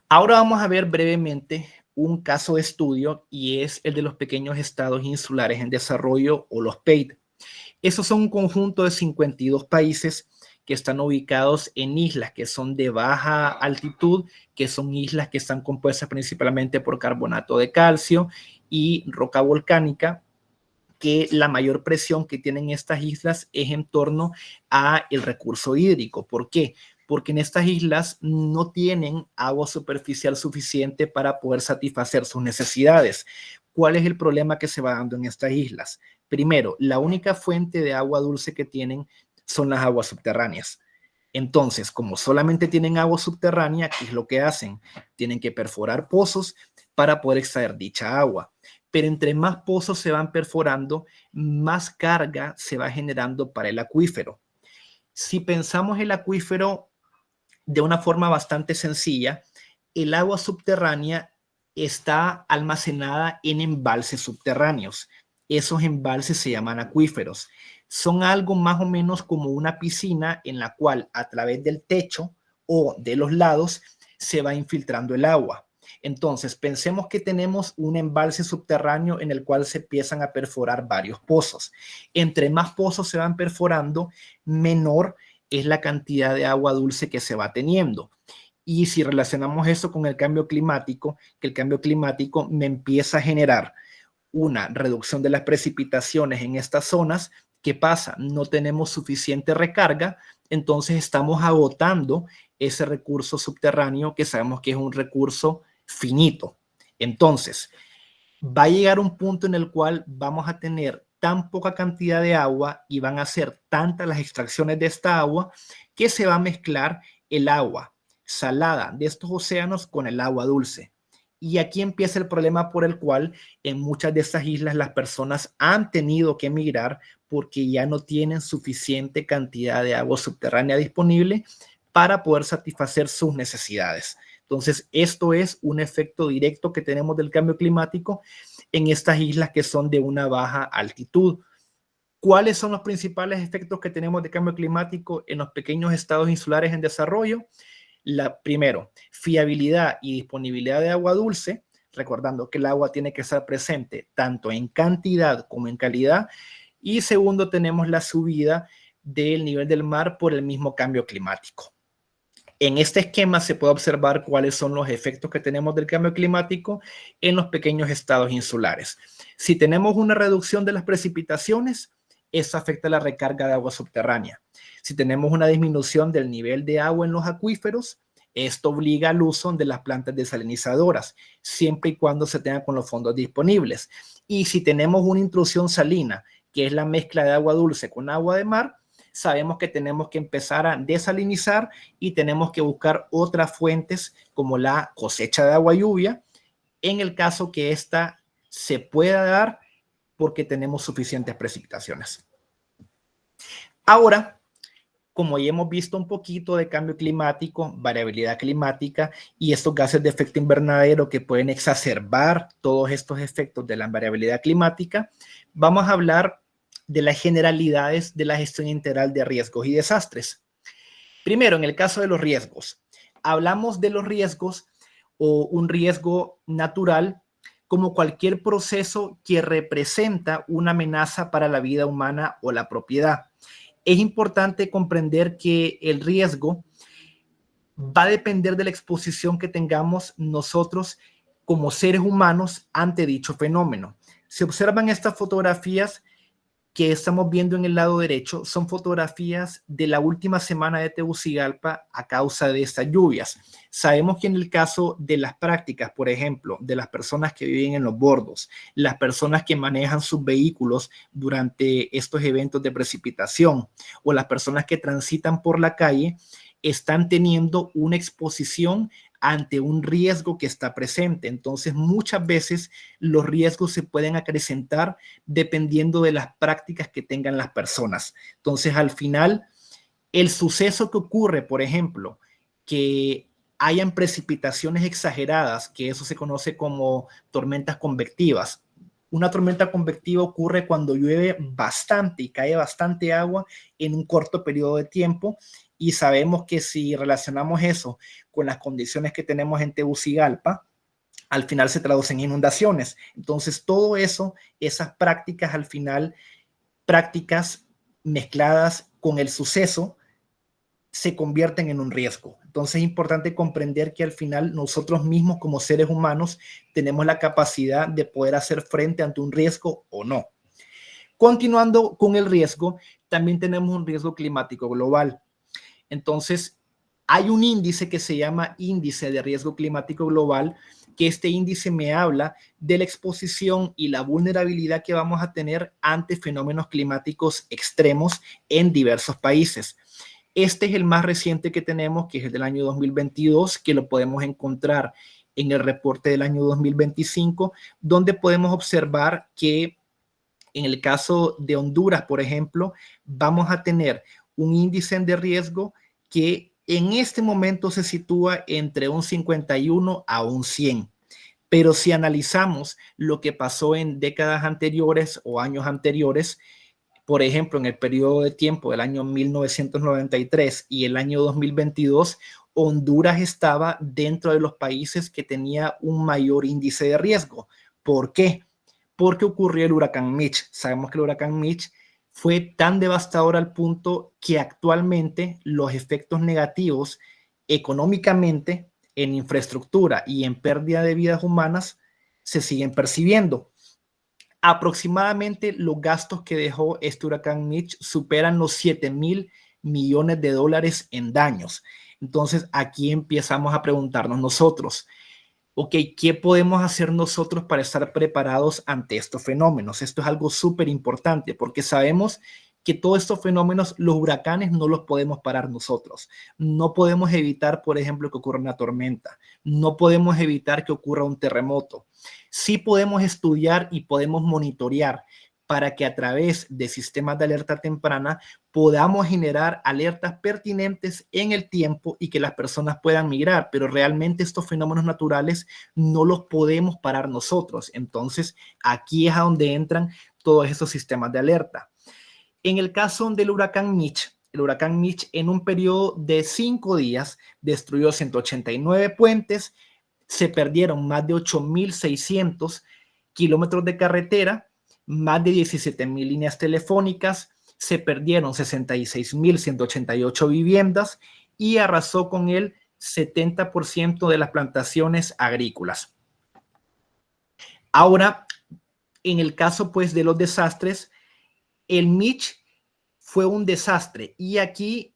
Speaker 3: Ahora vamos a ver brevemente un caso de estudio, y es el de los pequeños estados insulares en desarrollo, o los PEID. Esos son un conjunto de 52 países que están ubicados en islas que son de baja altitud, que son islas que están compuestas principalmente por carbonato de calcio y roca volcánica, que la mayor presión que tienen estas islas es en torno a el recurso hídrico. ¿Por qué? Porque en estas islas no tienen agua superficial suficiente para poder satisfacer sus necesidades. ¿Cuál es el problema que se va dando en estas islas? Primero, la única fuente de agua dulce que tienen son las aguas subterráneas. Entonces, como solamente tienen agua subterránea, ¿qué es lo que hacen? Tienen que perforar pozos para poder extraer dicha agua. Pero entre más pozos se van perforando, más carga se va generando para el acuífero. Si pensamos el acuífero de una forma bastante sencilla, el agua subterránea está almacenada en embalses subterráneos. Esos embalses se llaman acuíferos. Son algo más o menos como una piscina en la cual, a través del techo o de los lados, se va infiltrando el agua. Entonces, pensemos que tenemos un embalse subterráneo en el cual se empiezan a perforar varios pozos. Entre más pozos se van perforando, menor es la cantidad de agua dulce que se va teniendo. Y si relacionamos eso con el cambio climático, que el cambio climático me empieza a generar una reducción de las precipitaciones en estas zonas, ¿qué pasa? No tenemos suficiente recarga, entonces estamos agotando ese recurso subterráneo, que sabemos que es un recurso finito. Entonces, va a llegar un punto en el cual vamos a tener tan poca cantidad de agua y van a ser tantas las extracciones de esta agua que se va a mezclar el agua salada de estos océanos con el agua dulce. Y aquí empieza el problema por el cual en muchas de estas islas las personas han tenido que emigrar, porque ya no tienen suficiente cantidad de agua subterránea disponible para poder satisfacer sus necesidades. Entonces, esto es un efecto directo que tenemos del cambio climático en estas islas que son de una baja altitud. ¿Cuáles son los principales efectos que tenemos de cambio climático en los pequeños estados insulares en desarrollo? Primero, fiabilidad y disponibilidad de agua dulce, recordando que el agua tiene que estar presente tanto en cantidad como en calidad. Y segundo, tenemos la subida del nivel del mar por el mismo cambio climático. En este esquema se puede observar cuáles son los efectos que tenemos del cambio climático en los pequeños estados insulares. Si tenemos una reducción de las precipitaciones, eso afecta la recarga de agua subterránea. Si tenemos una disminución del nivel de agua en los acuíferos, esto obliga al uso de las plantas desalinizadoras, siempre y cuando se tenga con los fondos disponibles. Y si tenemos una intrusión salina, que es la mezcla de agua dulce con agua de mar, sabemos que tenemos que empezar a desalinizar y tenemos que buscar otras fuentes como la cosecha de agua lluvia, en el caso que esta se pueda dar porque tenemos suficientes precipitaciones. Ahora, como ya hemos visto un poquito de cambio climático, variabilidad climática y estos gases de efecto invernadero que pueden exacerbar todos estos efectos de la variabilidad climática, vamos a hablar de las generalidades de la gestión integral de riesgos y desastres. Primero, en el caso de los riesgos, hablamos de los riesgos o un riesgo natural como cualquier proceso que representa una amenaza para la vida humana o la propiedad. Es importante comprender que el riesgo va a depender de la exposición que tengamos nosotros como seres humanos ante dicho fenómeno. Se observan estas fotografías que estamos viendo en el lado derecho, son fotografías de la última semana de Tegucigalpa a causa de estas lluvias. Sabemos que en el caso de las prácticas, por ejemplo, de las personas que viven en los bordos, las personas que manejan sus vehículos durante estos eventos de precipitación o las personas que transitan por la calle, están teniendo una exposición ante un riesgo que está presente. Entonces, muchas veces los riesgos se pueden acrecentar dependiendo de las prácticas que tengan las personas. Entonces, al final, el suceso que ocurre, por ejemplo, que hayan precipitaciones exageradas, que eso se conoce como tormentas convectivas. Una tormenta convectiva ocurre cuando llueve bastante y cae bastante agua en un corto periodo de tiempo, y sabemos que si relacionamos eso con las condiciones que tenemos en Tegucigalpa, al final se traducen en inundaciones. Entonces, todo eso, esas prácticas al final, prácticas mezcladas con el suceso, se convierten en un riesgo. Entonces es importante comprender que al final nosotros mismos como seres humanos tenemos la capacidad de poder hacer frente ante un riesgo o no. Continuando con el riesgo, también tenemos un riesgo climático global. Entonces, hay un índice que se llama Índice de Riesgo Climático Global, que este índice me habla de la exposición y la vulnerabilidad que vamos a tener ante fenómenos climáticos extremos en diversos países. Este es el más reciente que tenemos, que es el del año 2022, que lo podemos encontrar en el reporte del año 2025, donde podemos observar que en el caso de Honduras, por ejemplo, vamos a tener un índice de riesgo que en este momento se sitúa entre un 51 a un 100. Pero si analizamos lo que pasó en décadas anteriores o años anteriores, por ejemplo, en el periodo de tiempo del año 1993 y el año 2022, Honduras estaba dentro de los países que tenía un mayor índice de riesgo. ¿Por qué? Porque ocurrió el huracán Mitch. Sabemos que el huracán Mitch fue tan devastador al punto que actualmente los efectos negativos económicamente en infraestructura y en pérdida de vidas humanas se siguen percibiendo. Aproximadamente los gastos que dejó este huracán Mitch superan los 7,000 millones de dólares en daños. Entonces aquí empezamos a preguntarnos nosotros, ok, ¿qué podemos hacer nosotros para estar preparados ante estos fenómenos? Esto es algo súper importante porque sabemos que todos estos fenómenos, los huracanes no los podemos parar nosotros. No podemos evitar, por ejemplo, que ocurra una tormenta. No podemos evitar que ocurra un terremoto. Sí podemos estudiar y podemos monitorear para que a través de sistemas de alerta temprana podamos generar alertas pertinentes en el tiempo y que las personas puedan migrar, pero realmente estos fenómenos naturales no los podemos parar nosotros. Entonces, aquí es a donde entran todos esos sistemas de alerta. En el caso del huracán Mitch, el huracán Mitch en un periodo de 5 días destruyó 189 puentes, se perdieron más de 8,600 kilómetros de carretera, más de 17,000 líneas telefónicas, se perdieron 66,188 viviendas y arrasó con el 70% de las plantaciones agrícolas. Ahora, en el caso pues de los desastres, el Mitch fue un desastre y aquí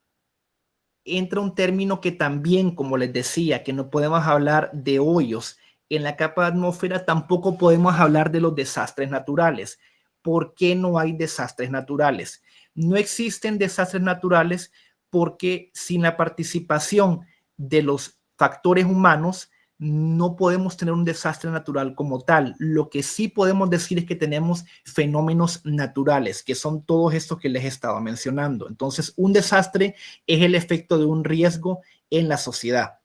Speaker 3: entra un término que también, como les decía, que no podemos hablar de hoyos en la capa de atmósfera, tampoco podemos hablar de los desastres naturales. ¿Por qué no hay desastres naturales? No existen desastres naturales porque sin la participación de los factores humanos no podemos tener un desastre natural como tal. Lo que sí podemos decir es que tenemos fenómenos naturales, que son todos estos que les he estado mencionando. Entonces, un desastre es el efecto de un riesgo en la sociedad.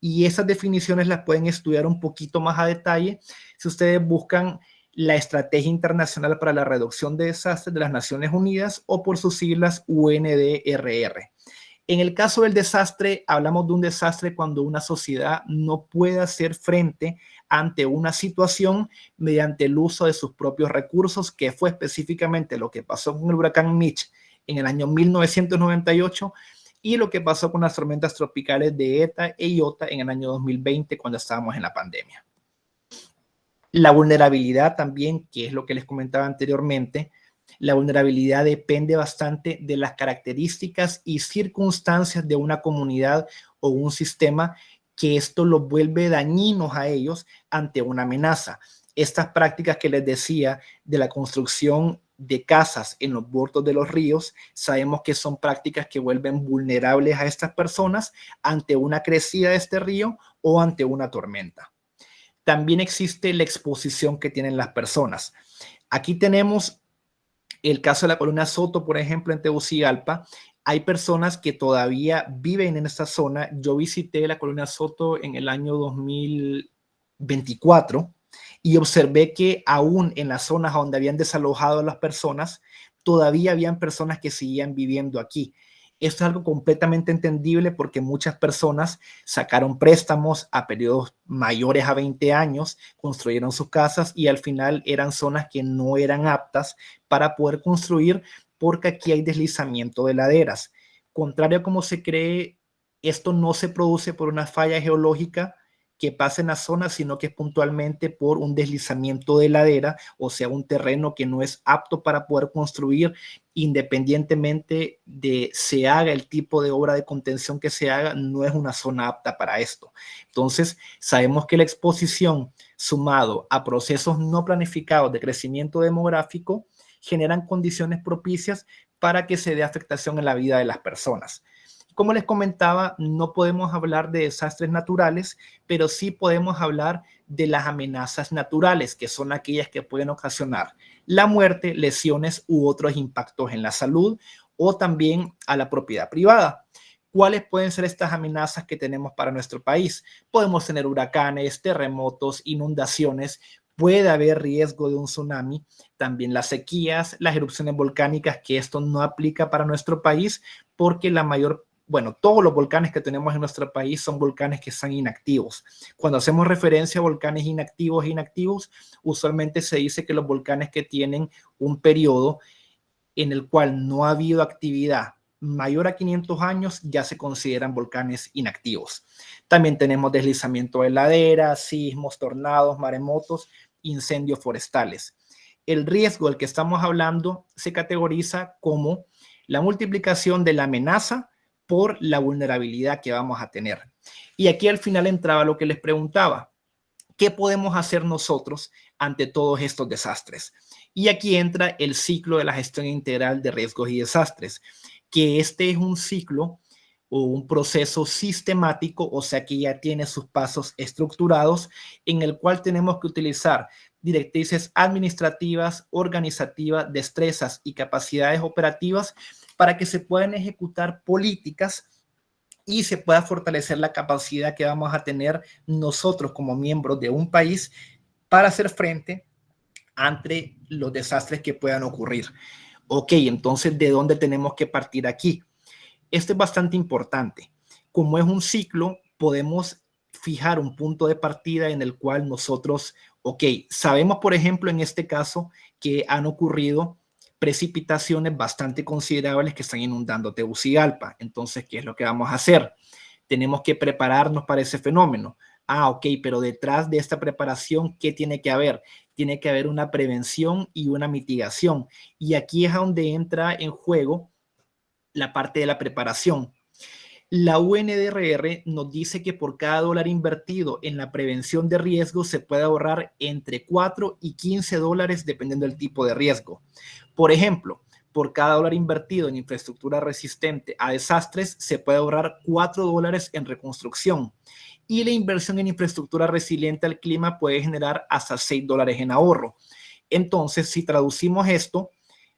Speaker 3: Y esas definiciones las pueden estudiar un poquito más a detalle si ustedes buscan la Estrategia Internacional para la Reducción de Desastres de las Naciones Unidas, o por sus siglas UNDRR. En el caso del desastre, hablamos de un desastre cuando una sociedad no puede hacer frente ante una situación mediante el uso de sus propios recursos, que fue específicamente lo que pasó con el huracán Mitch en el año 1998 y lo que pasó con las tormentas tropicales de ETA e IOTA en el año 2020, cuando estábamos en la pandemia. La vulnerabilidad también, que es lo que les comentaba anteriormente, la vulnerabilidad depende bastante de las características y circunstancias de una comunidad o un sistema, que esto los vuelve dañinos a ellos ante una amenaza. Estas prácticas que les decía de la construcción de casas en los bordos de los ríos, sabemos que son prácticas que vuelven vulnerables a estas personas ante una crecida de este río o ante una tormenta. También existe la exposición que tienen las personas. Aquí tenemos el caso de la Colina Soto, por ejemplo, en Tegucigalpa. Hay personas que todavía viven en esta zona. Yo visité la Colina Soto en el año 2024 y observé que aún en las zonas donde habían desalojado a las personas, todavía habían personas que seguían viviendo aquí. Esto es algo completamente entendible porque muchas personas sacaron préstamos a periodos mayores a 20 años, construyeron sus casas y al final eran zonas que no eran aptas para poder construir, porque aquí hay deslizamiento de laderas. Contrario a como se cree, esto no se produce por una falla geológica que pasa en la zona, sino que es puntualmente por un deslizamiento de ladera, o sea, un terreno que no es apto para poder construir, independientemente de se haga el tipo de obra de contención que se haga, no es una zona apta para esto. Entonces, sabemos que la exposición, sumado a procesos no planificados de crecimiento demográfico, generan condiciones propicias para que se dé afectación en la vida de las personas. Como les comentaba, no podemos hablar de desastres naturales, pero sí podemos hablar de las amenazas naturales, que son aquellas que pueden ocasionar la muerte, lesiones u otros impactos en la salud, o también a la propiedad privada. ¿Cuáles pueden ser estas amenazas que tenemos para nuestro país? Podemos tener huracanes, terremotos, inundaciones, puede haber riesgo de un tsunami, también las sequías, las erupciones volcánicas, que esto no aplica para nuestro país porque todos los volcanes que tenemos en nuestro país son volcanes que están inactivos. Cuando hacemos referencia a volcanes inactivos, usualmente se dice que los volcanes que tienen un periodo en el cual no ha habido actividad mayor a 500 años ya se consideran volcanes inactivos. También tenemos deslizamiento de laderas, sismos, tornados, maremotos, incendios forestales. El riesgo del que estamos hablando se categoriza como la multiplicación de la amenaza por la vulnerabilidad que vamos a tener. Y aquí al final entraba lo que les preguntaba: ¿qué podemos hacer nosotros ante todos estos desastres? Y aquí entra el ciclo de la gestión integral de riesgos y desastres, que este es un ciclo o un proceso sistemático, o sea que ya tiene sus pasos estructurados, en el cual tenemos que utilizar directrices administrativas, organizativas, destrezas y capacidades operativas para que se puedan ejecutar políticas y se pueda fortalecer la capacidad que vamos a tener nosotros como miembros de un país para hacer frente ante los desastres que puedan ocurrir. Ok, entonces, ¿de dónde tenemos que partir aquí? Esto es bastante importante. Como es un ciclo, podemos fijar un punto de partida en el cual nosotros, sabemos, por ejemplo, en este caso, que han ocurrido precipitaciones bastante considerables que están inundando Tegucigalpa. Entonces, ¿qué es lo que vamos a hacer? Tenemos que prepararnos para ese fenómeno. Pero detrás de esta preparación, ¿qué tiene que haber? Tiene que haber una prevención y una mitigación. Y aquí es donde entra en juego la parte de la preparación. La UNDRR nos dice que por cada dólar invertido en la prevención de riesgos se puede ahorrar entre 4 y 15 dólares dependiendo del tipo de riesgo. Por ejemplo, por cada dólar invertido en infraestructura resistente a desastres se puede ahorrar 4 dólares en reconstrucción. y la inversión en infraestructura resiliente al clima puede generar hasta $6 en ahorro. Entonces, si traducimos esto,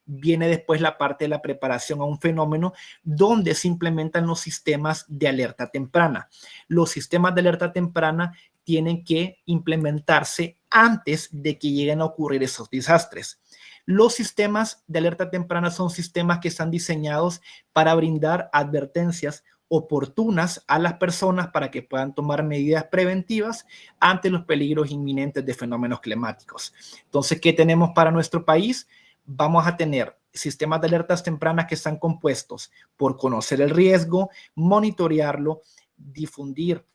Speaker 3: viene después la parte de la preparación a un fenómeno donde se implementan los sistemas de alerta temprana. Los sistemas de alerta temprana tienen que implementarse antes de que lleguen a ocurrir esos desastres. Los sistemas de alerta temprana son sistemas que están diseñados para brindar advertencias oportunas a las personas para que puedan tomar medidas preventivas ante los peligros inminentes de fenómenos climáticos. Entonces, ¿qué tenemos para nuestro país? Vamos a tener sistemas de alertas tempranas que están compuestos por conocer el riesgo, monitorearlo, difundir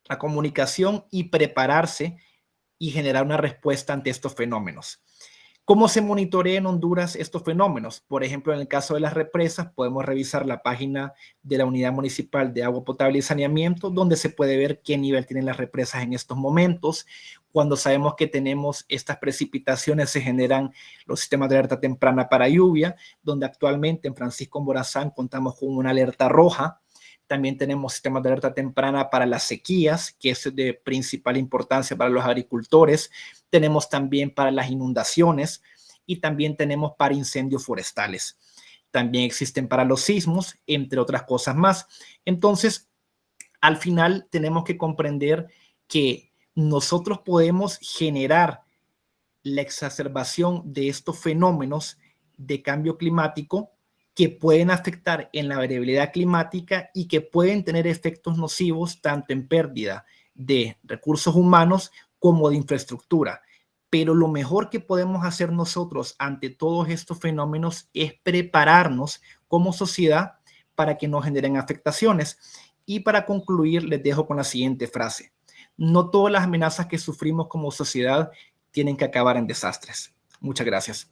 Speaker 3: la comunicación y prepararse y generar una respuesta ante estos fenómenos. ¿Cómo se monitorea en Honduras estos fenómenos? Por ejemplo, en el caso de las represas, podemos revisar la página de la Unidad Municipal de Agua Potable y Saneamiento, donde se puede ver qué nivel tienen las represas en estos momentos. Cuando sabemos que tenemos estas precipitaciones, se generan los sistemas de alerta temprana para lluvia, donde actualmente en Francisco Morazán contamos con una alerta roja. También tenemos sistemas de alerta temprana para las sequías, que es de principal importancia para los agricultores. Tenemos también para las inundaciones y también tenemos para incendios forestales. También existen para los sismos, entre otras cosas más. Entonces, al final tenemos que comprender que nosotros podemos generar la exacerbación de estos fenómenos de cambio climático que pueden afectar en la variabilidad climática y que pueden tener efectos nocivos tanto en pérdida de recursos humanos como de infraestructura. Pero lo mejor que podemos hacer nosotros ante todos estos fenómenos es prepararnos como sociedad para que no generen afectaciones. Y para concluir, les dejo con la siguiente frase. No todas las amenazas que sufrimos como sociedad tienen que acabar en desastres. Muchas gracias.